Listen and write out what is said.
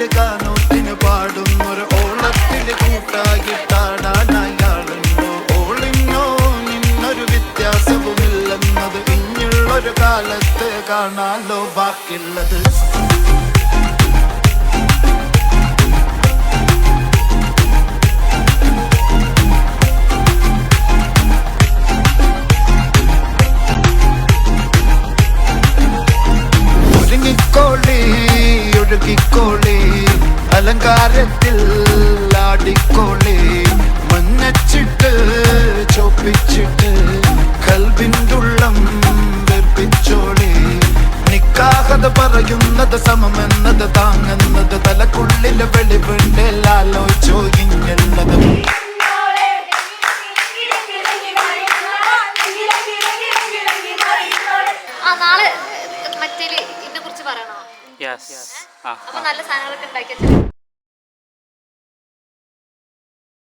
ഓളത്തില് ഗാനോത്തിന് പാടുന്നൊരു ഓളത്തില് കൂട്ടായിട്ടാടാനയാളുണ്ടോ ഓളിഞ്ഞോ നിന്നൊരു വ്യത്യാസവുമില്ലെന്നത് ഇനിയുള്ളൊരു കാലത്ത് കാണാലോ ബാക്കിയുള്ളത്. ഒഴുകിക്കോളി അലങ്കാരത്തിൽ ആടിക്കോളി മഞ്ഞച്ചിട്ട് ചോപ്പിച്ചിട്ട് കൽവിൻ്റെ ഉള്ളം വെപ്പിച്ചോളി. നിക്കാഹത് പറയുന്നത് സമമെന്നത് താങ്ങുന്നത് തലക്കുള്ളില് വെളിവുണ്ട് ലാലോചോ ഇങ്ങുള്ളത്. നാളെ മറ്റേ ഇതിനെ കുറിച്ച് പറയണോ? അപ്പൊ നല്ല സാധനങ്ങളൊക്കെ ഉണ്ടാക്കി